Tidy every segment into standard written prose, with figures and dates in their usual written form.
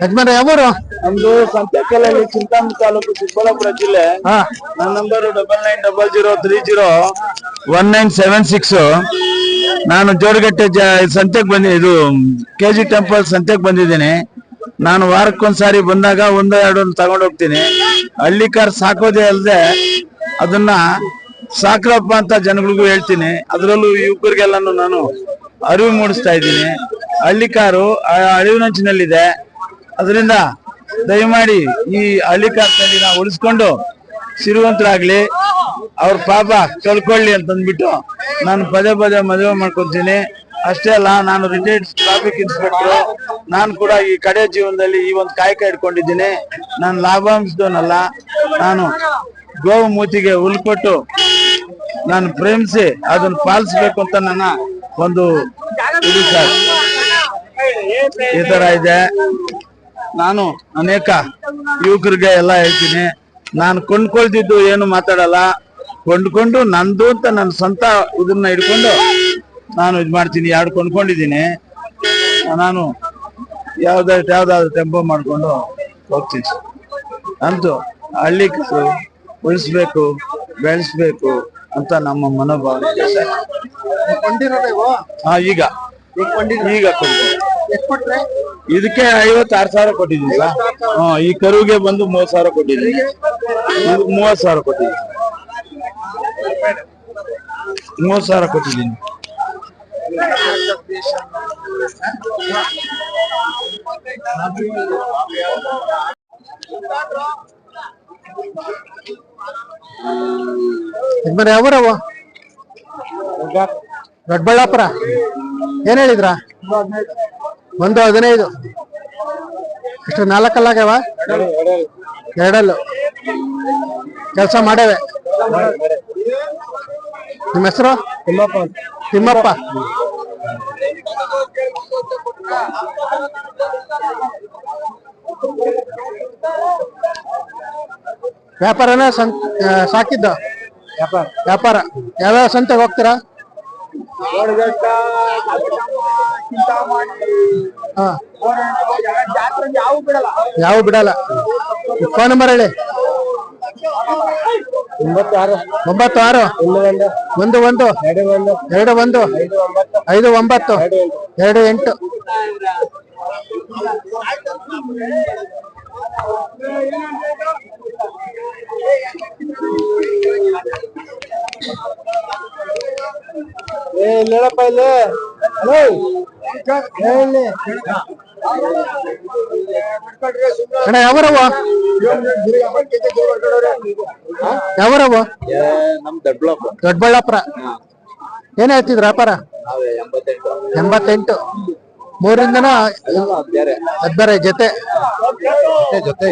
ಯಜಮಾನ ಯಾವೂರು? ನಮ್ದು ಸಂತೆಕಲ್ಲಲ್ಲಿ ಚಿಂತಾಮಣಿ ತಾಲೂಕು ಚಿಕ್ಕಬಳ್ಳಾಪುರ ಜಿಲ್ಲೆ. ನನ್ನ ನಂಬರ್ 9900301976. ನಾನು ಜೋಡಗಟ್ಟೆ ಸಂತೆಗೆ ಇದು KG ಟೆಂಪಲ್ ಸಂತೆಗೆ ಬಂದಿದ್ದೀನಿ. ನಾನು ವಾರಕ್ಕೊಂದ್ಸಾರಿ ಬಂದಾಗ ಒಂದು ಎರಡು ತಗೊಂಡು ಹೋಗ್ತೀನಿ. ಹಳ್ಳಿ ಕಾರ್ ಸಾಕೋದೇ ಅಲ್ಲದೆ ಅದನ್ನ ಸಾಕ್ರಪ್ಪ ಅಂತ ಜನಗಳಿಗೂ ಹೇಳ್ತೀನಿ. ಅದರಲ್ಲೂ ಯುವಕರಿಗೆಲ್ಲಾನು ನಾನು ಅರಿವು ಮೂಡಿಸ್ತಾ ಇದ್ದೀನಿ. ಹಳ್ಳಿ ಕಾರು ಅಳಿವಿನಂಚಿನಲ್ಲಿದೆ. ಅದರಿಂದ ದಯಮಾಡಿ ಈ ಹಳ್ಳಿ ಕಾರ್ತಲ್ಲಿ ನಾವು ಉಳಿಸ್ಕೊಂಡು ಸಿರಿವಂತರಾಗ್ಲಿ, ಅವ್ರ ಪಾಪ ಕಳ್ಕೊಳ್ಳಿ ಅಂತಂದ್ಬಿಟ್ಟು ನಾನು ಪದೇ ಪದೇ ಮದುವೆ ಮಾಡ್ಕೊತೀನಿ. ಅಷ್ಟೇ ಅಲ್ಲ, ನಾನು ರಿಟೈರ್ಡ್ ಟ್ರಾಫಿಕ್ ಇನ್ಸ್ಪೆಕ್ಟರ್. ನಾನು ಕೂಡ ಈ ಕಡೆ ಜೀವನದಲ್ಲಿ ಈ ಒಂದು ಕಾಯಕ ಇಟ್ಕೊಂಡಿದ್ದೀನಿ. ನಾನು ಲಾಭಾಂಶದವನಲ್ಲ. ನಾನು ಗೋವು ಮೂತಿಗೆ ಹುಲ್ಕೊಟ್ಟು ನಾನು ಪ್ರೇಮಿಸಿ ಅದನ್ನು ಪಾಲಿಸ್ಬೇಕು ಅಂತ ನನ್ನ ಒಂದು ಇದು ಸರ್. ಈ ತರ ಇದೆ. ನಾನು ಅನೇಕ ಯುವಕರಿಗೆ ಎಲ್ಲ ಹೇಳ್ತೀನಿ, ನಾನು ಕೊಂಡ್ಕೊಳ್ತಿದ್ದು ಏನು ಮಾತಾಡಲ್ಲ. ಕೊಂಡ್ಕೊಂಡು ನಂದು ಅಂತ ನನ್ನ ಸ್ವಂತ ಇದನ್ನ ಹಿಡ್ಕೊಂಡು ನಾನು ಇದು ಮಾಡ್ತೀನಿ. 2 ಕೊಂಡ್ಕೊಂಡಿದ್ದೀನಿ. ನಾನು ಯಾವ್ದಾದ್ರು ಟೆಂಪೋ ಮಾಡ್ಕೊಂಡು ಹೋಗ್ತೀನಿ. ಅಂತೂ ಹಳ್ಳಿ ಉಳಿಸ್ಬೇಕು, ಬೆಳೆಸ್ಬೇಕು ಅಂತ ನಮ್ಮ ಮನೋಭಾವನೆ ಇದೆ ಸರ್. ಈಗ ಇದಕ್ಕೆ 56,000 ಕೊಟ್ಟಿದ್ದೀನಿ ಸರ್. ಈ ಕರುವಿಗೆ ಬಂದು 30,000 ಕೊಟ್ಟಿದ್ದೀನಿ. 30,000 ಕೊಟ್ಟಿದ್ದೀನಿ. 30,000 ಕೊಟ್ಟಿದ್ದೀನಿ. ಯಾವೂರವ? ದೊಡ್ಡಬಳ್ಳಾಪುರ. ಏನ್ ಹೇಳಿದ್ರ? 115. ಎಷ್ಟು 4 ಅಲ್ಲಾಗ್ಯಾವ? 2 ಕೆಲಸ ಮಾಡೇವೆ. ನಿಮ್ಮ ಹೆಸರು? ತಿಮ್ಮಪ್ಪ. ವ್ಯಾಪಾರನ ಸಾಕಿದ್ದ? ವ್ಯಾಪಾರ. ಯಾವ್ಯಾವ ಸಂತೆಗೆ ಹೋಗ್ತೀರಾ? ಯಾವ ಬಿಡಲ್ಲ. ಫೋನ್ ನಂಬರ್ ಹೇಳಿ. 96 11 21 59 28. ಇಲ್ಲಪ್ಪ ಇಲ್ಲಿ ಅಣ್ಣ ಯಾವೂರವ? ಯಾವೂರವ? ನಮ್ ದೊಡ್ಡಬಳ್ಳಾಪುರ. ಏನ್ ಹೇಳ್ತಿದ್ರ ವ್ಯಾಪಾರ? 88. 3ರಿಂದನ 10 ಜೊತೆ. 2.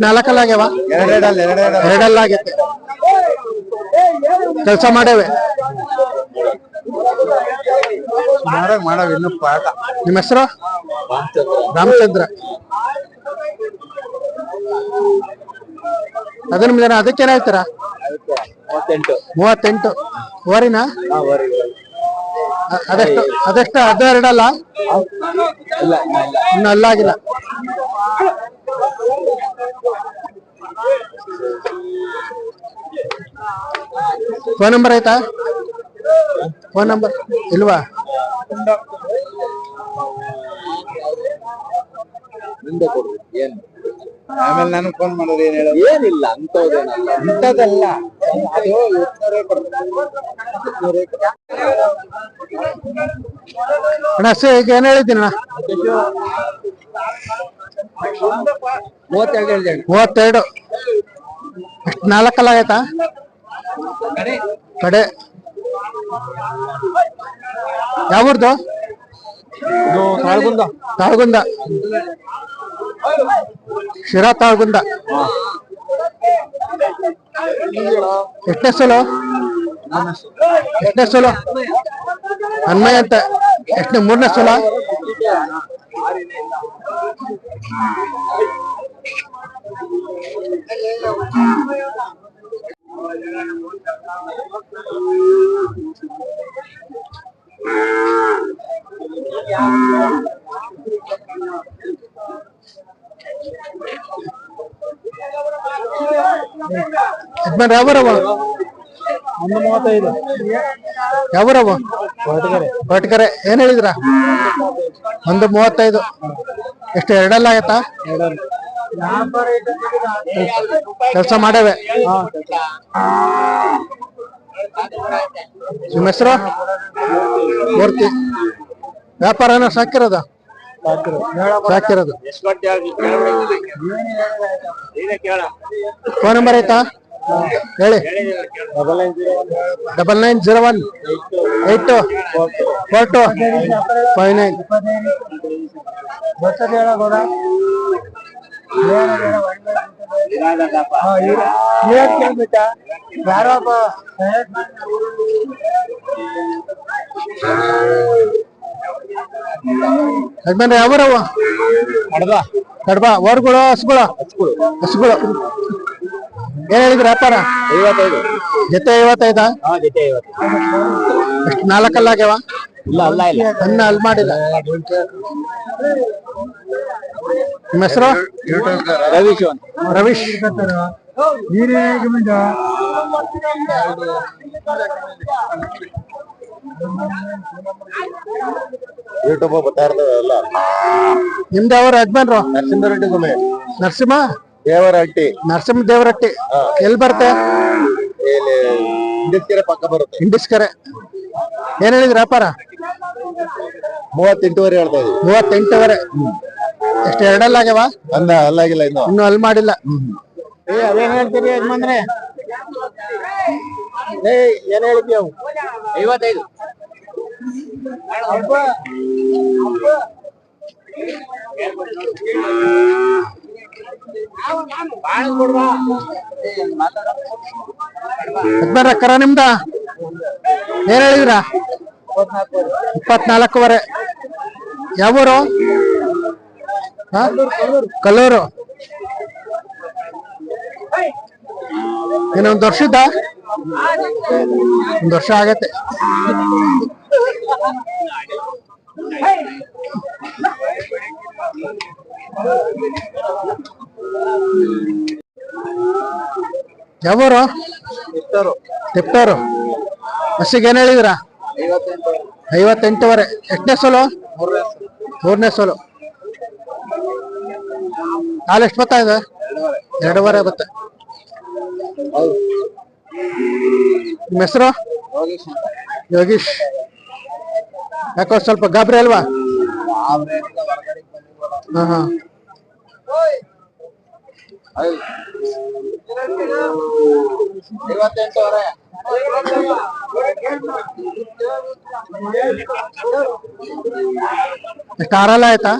4 ಅಲ್ಲಾಗ್ಯಾವ? 2 ಆಗೈತೆ. ಕೆಲಸ ಮಾಡೇವೆ. ಮಾಡವ್ ಇನ್ನು ಪಾಠ. ನಿಮ್ಮ ಹೆಸರು? ರಾಮಚಂದ್ರ. ಅದಕ್ಕೇನ್ ಹೇಳ್ತೀರಾ? 38. ಓರಿನ? ಅದೆಷ್ಟು 12 ಅಲ್ಲ? ಇನ್ನು ಅಲ್ಲಾಗಿಲ್ಲ. ಫೋನ್ ನಂಬರ್ ಆಯ್ತಾ? ಫೋನ್ ನಂಬರ್ ಇಲ್ವಾ? ಆಮೇಲೆ ನಾನು ಫೋನ್ ಮಾಡೋದು ಏನಿಲ್ಲ. ಅಂತದಲ್ಲ ಅದು ಅಣ್ಣ ಈಗ ಏನ್ ಹೇಳಿದ್ದೀನಿ ಅಣ್ಣ? 32. 4 ಅಲ್ಲಾಗೈತಾ? ಕಡೆ. ಯಾವೂರ್ದು? ತಾಳ್ಗುಂದ. ಶಿರಾ ತಾಳ್ಗುಂದ. ಎಷ್ಟನೇ ಸೋಲು? ಅನ್ಮಯ ಅಂತ. ಎಷ್ಟನೇ 3ನೇ ಸೋಲ? ಯಜಮಾನ್ ಯಾವರವ? 135. ಯಾವರವ? ಕೊರಟಗೆರೆ. ಕೊರಟಗೆರೆ. ಏನ್ ಹೇಳಿದ್ರ? 135. ಎಷ್ಟು ಎರಡಲ್ಲ ಆಗತ್ತಾ? ಕೆಲಸ ಮಾಡೇವೆ. ನಿಮ್ಮ ಹೆಸರು? ಮೂರ್ತಿ. ವ್ಯಾಪಾರನ ಸಾಕಿರೋದ? ಸಾಕಿರೋದು. ಫೋನ್ ನಂಬರ್ ಐತಾ ಹೇಳಿ. 9901 824259. ಯಜಮಾನ್ರೆ ಯಾವರವ? ಕಡ್ಬ. ಓರ್ಗಳು ಹಸುಗಳು? ಹಸುಗಳು. ಏನ್ ಹೇಳಿದ್ರ ವ್ಯಾಪಾರ? 55. ಜೊತೆ 55? ಜೊತೆ 50. ಎಷ್ಟು ನಾಲ್ಕಲ್ಲ ಆಗ್ಯಾವ? ಇಲ್ಲ, ಅಲ್ಲ ಇಲ್ಲ. ಅನ್ನ ಅಲ್ಲಿ ಮಾಡಿಲ್ಲ. ನಿಮ್ಮ ಹೆಸರು? ರವೀಶ್. ರವೀಶ್. ಯೂಟ್ಯೂಬ್ ಬರ್ತಾ ಇರ್ತದಲ್ಲ. ನಿಮ್ದು ಯಾವ ಯಜಮಾನ್ರು? ನರಸಿಂಹರೆಡ್ಡಿ ಗುಮ್ಮೆ. ನರಸಿಂಹ ದೇವರಹಟ್ಟಿ. ನರಸಿಂಹ ದೇವರಟ್ಟಿ. ಎಲ್ಲಿ ಬರ್ತೆ? ಇಲ್ಲಿ ಇಂಡಿಸ್ಕೆರೆ ಪಕ್ಕ ಬರುತ್ತೆ. ಇಂಡಿಸ್ಕೆರೆ. ಏನ್ ಹೇಳಿದ್ರ ವ್ಯಾಪಾರ? 38ವರೆ ಹೇಳ್ತಾ ಇದೀವಿ. 38ವರೆ. ಎಷ್ಟು ಎರಡಲ್ಲ ಆಗ್ಯಾವ? ಅಲ್ಲಾಗಿಲ್ಲ ಇನ್ನು ಅಲ್ಲಿ ಮಾಡಿಲ್ಲ. ಅದೇನ್ ಹೇಳ್ತೀರಿ ಯಜಮಾನ್ರೆ? ಏನ್ ಹೇಳಿದ್ವಿ? 55. ಯಜಮಾನ್ರ ಕರ ನಿಮ್ದ? ಏನ್ ಹೇಳಿದ್ರ? 24ವರೆ. ಯಾವೂರು? ಕಲ್ಲೂರು. ಇನ್ನೊಂದು ವರ್ಷದ? 1 ವರ್ಷ ಆಗತ್ತೆ. ಯಾವೂರು? ತಿಪ್ಟೂರು. ಬಸ್ಸಿಗೆ ಏನ್ ಹೇಳಿದ್ರ? 58ವರೆ. ಎಷ್ಟನೇ ಸೋಲು? 3ನೇ ಸೋಲು. ಹಾಲು ಎಷ್ಟು ಬರ್ತಾ ಇದೆ? 2ವರೆ ಬತ್ತೆ. ನಿಮ್ಮ ಹೆಸರು? ಯೋಗೀಶ್. ಯಾಕೋ ಸ್ವಲ್ಪ ಗಾಬರಿ ಅಲ್ವಾ? ಹಾ ಹಾ. ಎಷ್ಟು ಆರಲ್ಲ ಆಯ್ತಾ?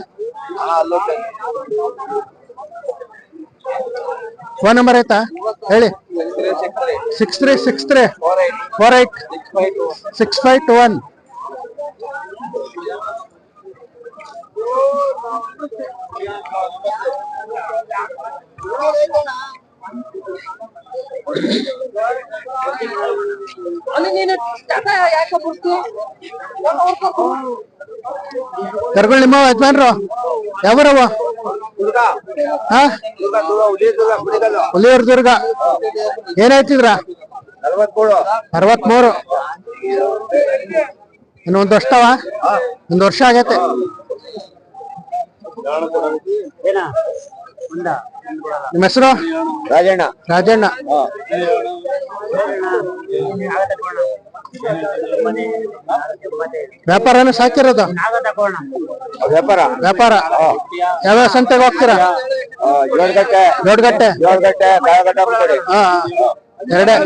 ಫೋನ್ ನಂಬರ್ ಆಯ್ತಾ ಹೇಳಿ? 6363486521. ಕರ್ಗಳು ನಿಮ್ಮ ಯಜಮಾನ್ರು ಯಾವರವ? ಹುಲಿಯೂರ್ ದುರ್ಗ. ಏನಾಯ್ತಿದ್ರ? 63. ಇನ್ನು 1 ವರ್ಷವ? 1 ವರ್ಷ ಆಗೈತೆ. ನಿಮ್ಮ ಹೆಸರು? ರಾಜಣ್ಣ. ರಾಜಣ್ಣ. ವ್ಯಾಪಾರನ ಸಾಕಿರೋದು? ವ್ಯಾಪಾರ. ವ್ಯಾಪಾರ. ಯಾವ್ಯಾವ ಸಂತೆಗೆ ಹೋಗ್ತೀರಾ? ದೊಡ್ಡಗಟ್ಟೆ. ಹಾ, ಎರಡೇ.